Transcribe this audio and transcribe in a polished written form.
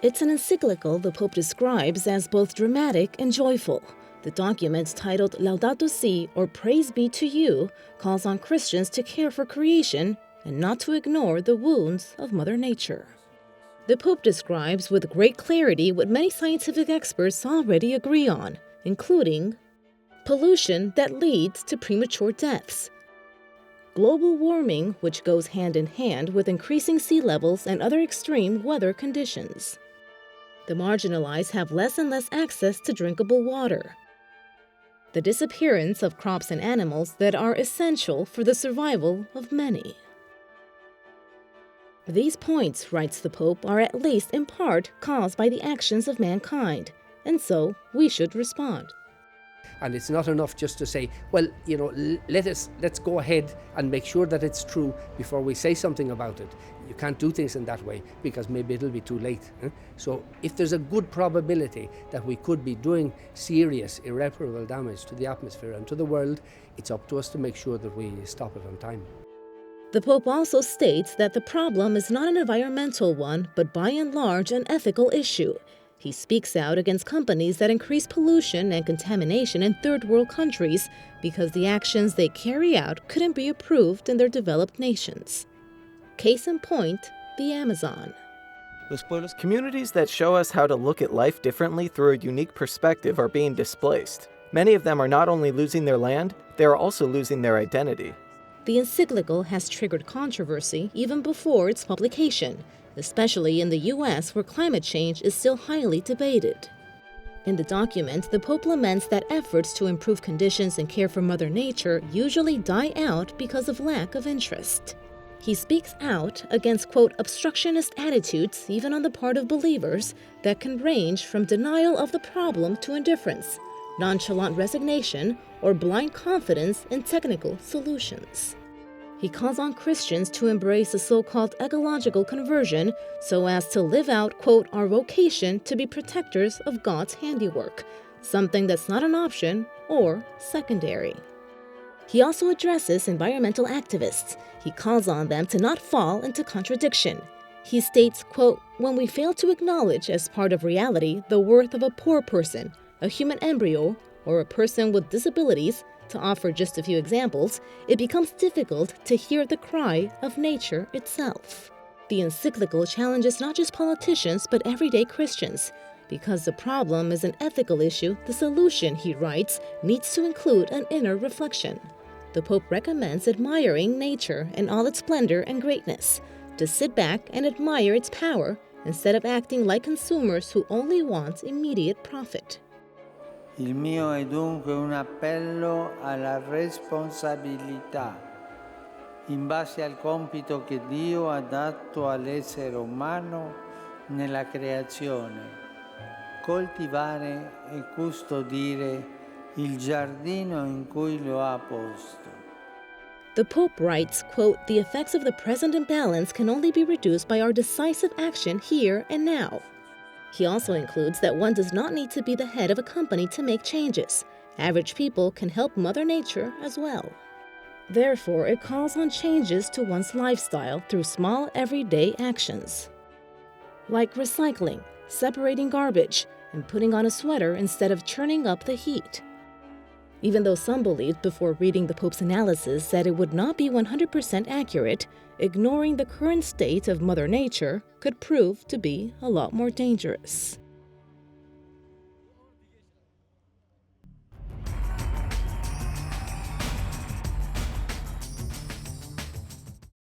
It's an encyclical the Pope describes as both dramatic and joyful. The document, titled Laudato Si, or Praise Be to You, calls on Christians to care for creation and not to ignore the wounds of Mother Nature. The Pope describes with great clarity what many scientific experts already agree on, including pollution that leads to premature deaths, global warming, which goes hand in hand with increasing sea levels and other extreme weather conditions. The marginalized have less and less access to drinkable water. The disappearance of crops and animals that are essential for the survival of many. These points, writes the Pope, are at least in part caused by the actions of mankind, and so we should respond. And it's not enough just to say, well, let's go ahead and make sure that it's true before we say something about it. You can't do things in that way because maybe it'll be too late. So if there's a good probability that we could be doing serious, irreparable damage to the atmosphere and to the world, it's up to us to make sure that we stop it on time. The Pope also states that the problem is not an environmental one, but by and large an ethical issue. He speaks out against companies that increase pollution and contamination in third world countries because the actions they carry out couldn't be approved in their developed nations. Case in point, the Amazon. Communities that show us how to look at life differently through a unique perspective are being displaced. Many of them are not only losing their land, they are also losing their identity. The encyclical has triggered controversy even before its publication, especially in the U.S., where climate change is still highly debated. In the document, the Pope laments that efforts to improve conditions and care for Mother Nature usually die out because of lack of interest. He speaks out against, quote, obstructionist attitudes, even on the part of believers, that can range from denial of the problem to indifference, nonchalant resignation, or blind confidence in technical solutions. He calls on Christians to embrace a so-called ecological conversion so as to live out, quote, our vocation to be protectors of God's handiwork, something that's not an option or secondary. He also addresses environmental activists. He calls on them to not fall into contradiction. He states, quote, when we fail to acknowledge as part of reality the worth of a poor person, a human embryo, or a person with disabilities, to offer just a few examples, it becomes difficult to hear the cry of nature itself. The encyclical challenges not just politicians but everyday Christians. Because the problem is an ethical issue, the solution, he writes, needs to include an inner reflection. The Pope recommends admiring nature in all its splendor and greatness, to sit back and admire its power instead of acting like consumers who only want immediate profit. Il mio è dunque un appello alla responsabilità, in base al compito che Dio ha dato all'essere umano nella creazione, coltivare e custodire il giardino in cui lo ha posto. The Pope writes, quote, the effects of the present imbalance can only be reduced by our decisive action here and now. He also includes that one does not need to be the head of a company to make changes. Average people can help Mother Nature as well. Therefore, it calls on changes to one's lifestyle through small everyday actions, like recycling, separating garbage, and putting on a sweater instead of turning up the heat. Even though some believed before reading the Pope's analysis that it would not be 100% accurate, ignoring the current state of Mother Nature could prove to be a lot more dangerous.